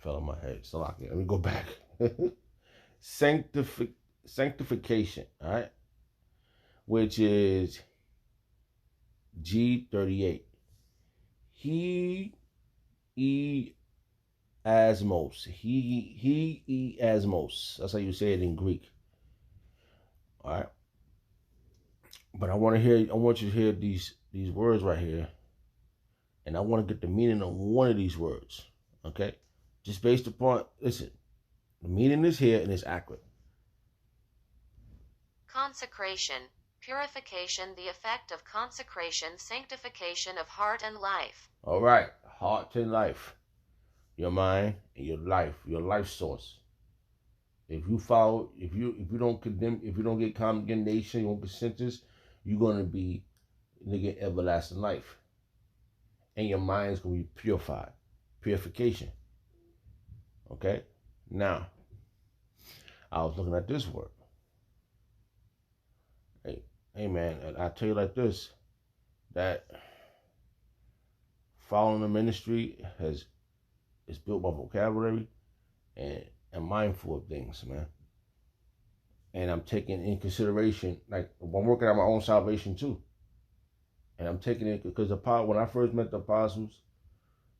fell on my head. So let me go back. Sanctification, all right, which is G38. He asmos. He asmos. That's how you say it in Greek. All right. But I want you to hear these words right here, and I want to get the meaning of one of these words. Okay, just based upon, listen, the meaning is here and it's accurate. Consecration, purification, the effect of consecration, sanctification of heart and life. All right, heart and life, your mind and your life source. If you follow, if you don't condemn, if you don't get condemnation, you don't get sentence, you're gonna get everlasting life, and your mind is gonna be purified, purification. Okay, now I was looking at this word. Hey man, and I tell you like this, that following the ministry is built my vocabulary, and I'm mindful of things, man. And I'm taking in consideration, like I'm working on my own salvation too. And I'm taking it because when I first met the apostles,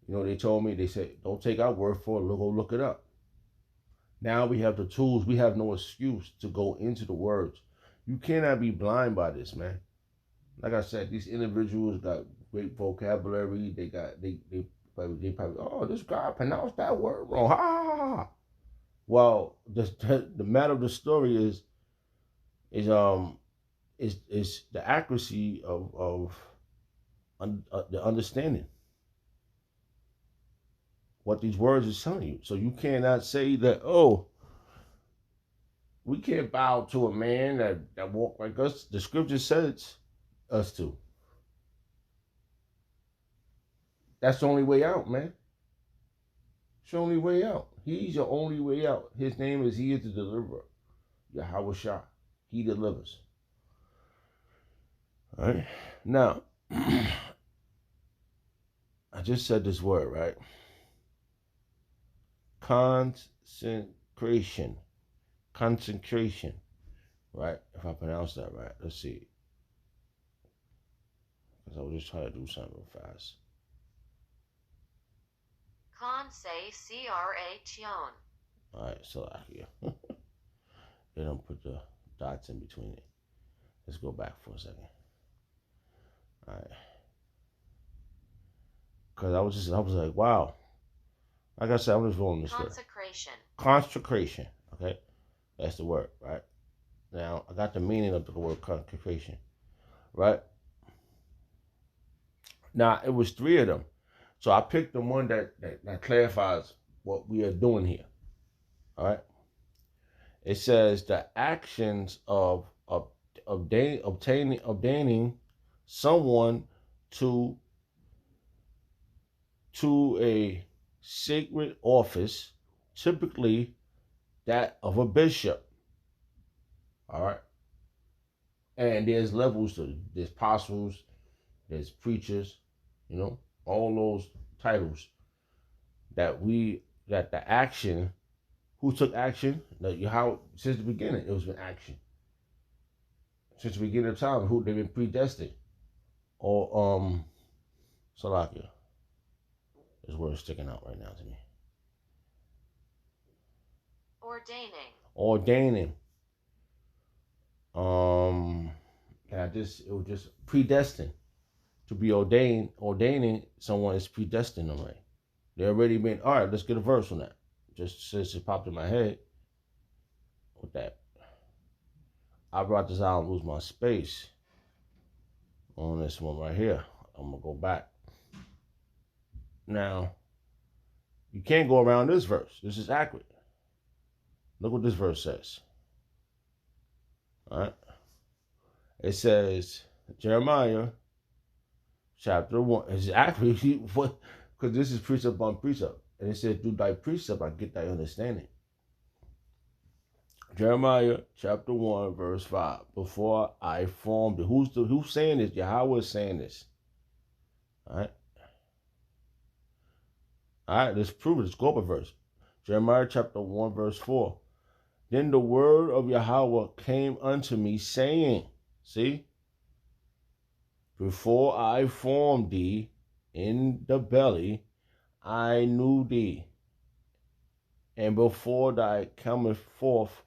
they told me, they said, don't take our word for it, go look it up. Now we have the tools. We have no excuse to go into the words. You cannot be blind by this, man. Like I said, these individuals got great vocabulary. They probably, oh, this guy pronounced that word wrong. Ha ha ha ha. Well, the matter of the story is the accuracy of the understanding what these words is telling you. So you cannot say that, oh, we can't bow to a man that walk like us. The scripture says us to. That's the only way out, man. It's the only way out. He's the only way out. His name is He is the deliverer. Yahweh Shah. He delivers. All right. Now, I just said this word, right? Consecration. Consecration. Right? If I pronounce that right. Let's see. Because I was just trying to do something real fast. Consecration. All right, so here. They don't put the dots in between it. Let's go back for a second. All right. Because I was like, wow. Like I said, I'm just rolling this word. Consecration. Okay? That's the word, right? Now, I got the meaning of the word consecration, right? Now, it was 3 of them. So I picked the one that clarifies what we are doing here. All right? It says the actions of obtaining someone to a sacred office, typically that of a bishop. All right. And there's levels to, there's apostles, there's preachers, all those titles that the action, who took action, how since the beginning, it was an action. Since the beginning of time, who they've been predestined. Or Salakia. This word is sticking out right now to me. Ordaining. It was just predestined to be ordained. Ordaining someone is predestined already. They already been. All right, let's get a verse on that. Just since it popped in my head with that. I brought this out and lose my space on this one right here. I'm gonna go back. Now, you can't go around this verse. This is accurate. Look what this verse says. All right. It says, Jeremiah chapter 1. It's accurate because this is precept on precept. And it says, through thy precept, I get thy understanding. Jeremiah chapter 1, verse 5. Before I formed it. Who's saying this? Yahweh is saying this. All right. All right, let's prove it. Let's go up a verse. Jeremiah chapter 1, verse 4. Then the word of Yahweh came unto me, saying, see, before I formed thee in the belly, I knew thee. And before thy cometh forth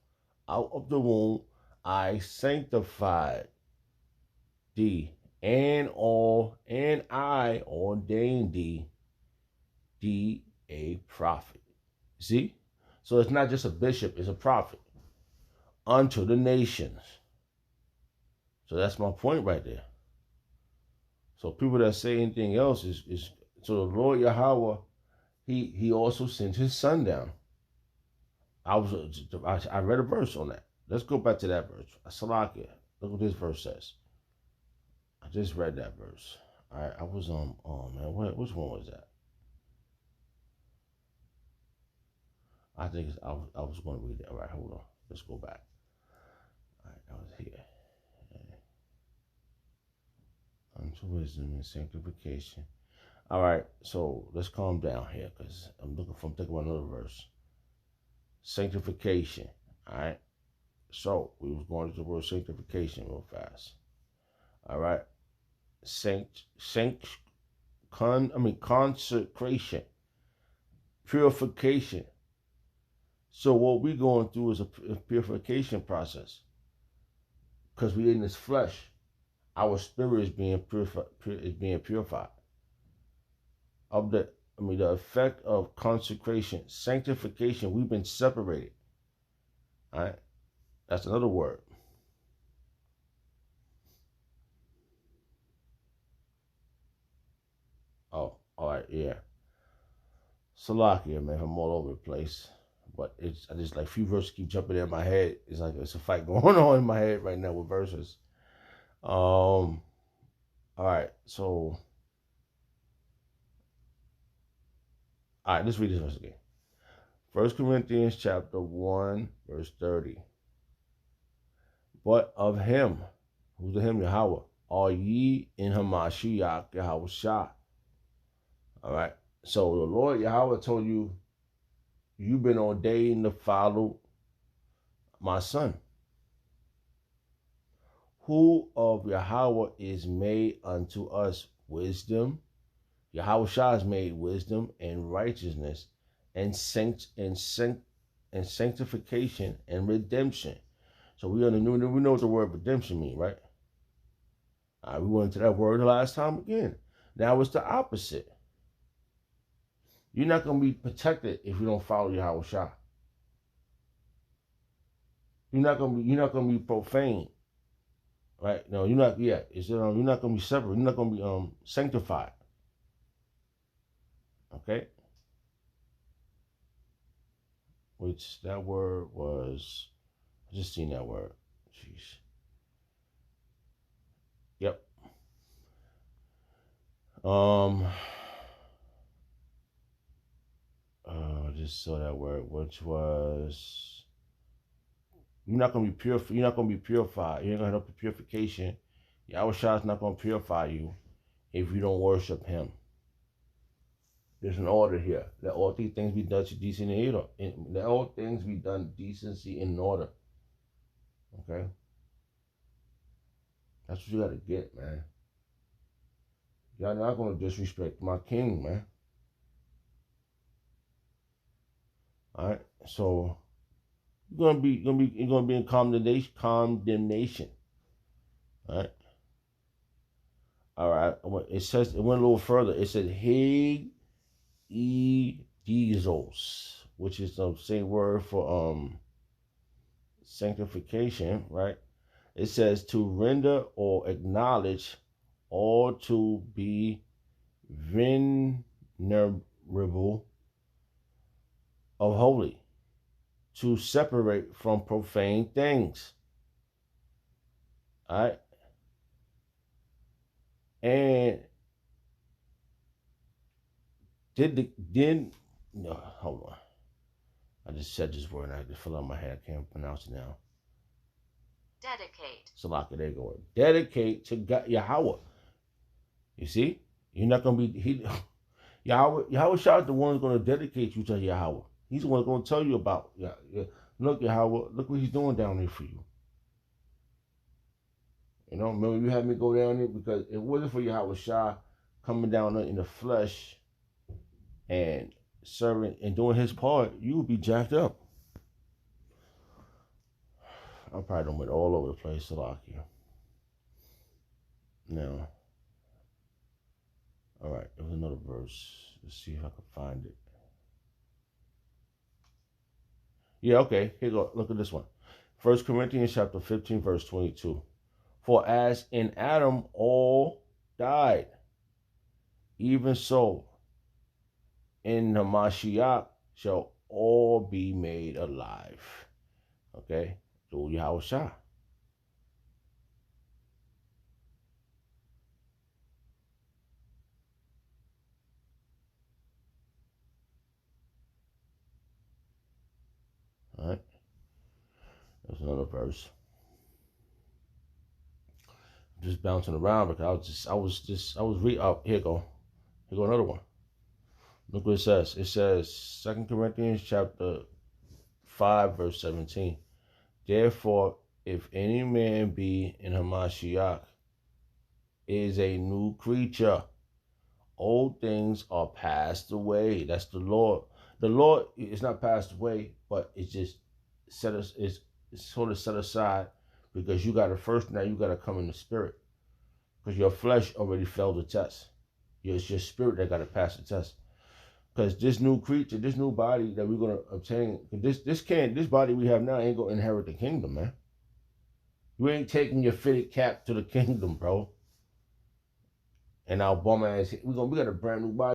out of the womb, I sanctified thee, and I ordained thee a prophet. See? So it's not just a bishop, it's a prophet unto the nations. So that's my point right there. So people that say anything else is so the Lord Yahweh, he also sent his son down. I read a verse on that. Let's go back to that verse. Salakia. Look what this verse says. I just read that verse. I was on. Oh man, which one was that? I think I was going to read that. All right, hold on. Let's go back. All right, I was here. Unto wisdom and sanctification. All right, so let's calm down here because I'm thinking about another verse. Sanctification. All right. So we was going to the word sanctification real fast. All right. Consecration, purification. So what we're going through is a purification process. Because we're in this flesh, our spirit is being purified. The effect of consecration, sanctification, we've been separated. All right. That's another word. Oh, all right, yeah. Salakia, man, I'm all over the place. But I just like few verses keep jumping in my head. It's like it's a fight going on in my head right now with verses. All right, so all right, let's read this verse again. 1 Corinthians chapter 1, verse 30. But of him, who's the him, Yahweh, are ye in Hamashiach Yahweh Shah. All right. So the Lord Yahweh told you, you've been ordained to follow my son. Who of Yahweh is made unto us wisdom? Yahweh Shah is made wisdom and righteousness and sanctification and redemption. So we know what the word redemption means, right? We went into that word the last time again. Now it's the opposite. You're not going to be protected if you don't follow Yahweh Shah. You're not going to be profane, right? No, you're not. Yeah, you're not going to be separate. You're not going to be sanctified. Okay. Which that word was. I just seen that word. Jeez. Yep. I just saw that word, which was you're not gonna be pure. You're not gonna be purified. You're not gonna help the purification. Yahweh Shah is not gonna purify you if you don't worship Him. There's an order here. Let all these things be done to decent and order. Let all things be done decency and order. Okay? That's what you gotta get, man. Y'all not gonna disrespect my king, man. All right, so you're gonna be in condemnation. All right. It says it went a little further. It said Heg Dizos, which is the same word for sanctification, right? It says to render or acknowledge or to be venerable of holy, to separate from profane things. All right. And hold on. I just said this word and I just fell out of my head. I can't pronounce it now. Dedicate. Salaka, there you go. Dedicate to God, Yahweh. You see? You're not going to be... Yahweh Shah is the one who's going to dedicate you to Yahweh. He's the one going to tell you about. Look at how. Look what he's doing down there for you. You know, remember you had me go down there because it wasn't for Yahweh Shah coming down in the flesh and serving and doing his part, you would be jacked up. I probably done went all over the place, Salakia. Now, all right, there was another verse. Let's see if I can find it. Yeah, okay, here you go. Look at this one. 1 Corinthians chapter 15, verse 22. For as in Adam all died, even so in the Mashiach shall all be made alive. Okay? Do Yahweh Shah. All right? There's another verse. I'm just bouncing around because I was reading. Oh, here go another one. Look what it says. It says 2 Corinthians chapter 5, verse 17. Therefore, if any man be in Hamashiach, is a new creature. Old things are passed away. That's the Lord. The Lord is not passed away, but it's just it's sort of set aside because you got to first now you got to come in the spirit because your flesh already failed the test. It's your spirit that got to pass the test. Because this new creature, this new body that we're gonna obtain, this body we have now ain't gonna inherit the kingdom, man. You ain't taking your fitted cap to the kingdom, bro. And our bum ass, we got a brand new body.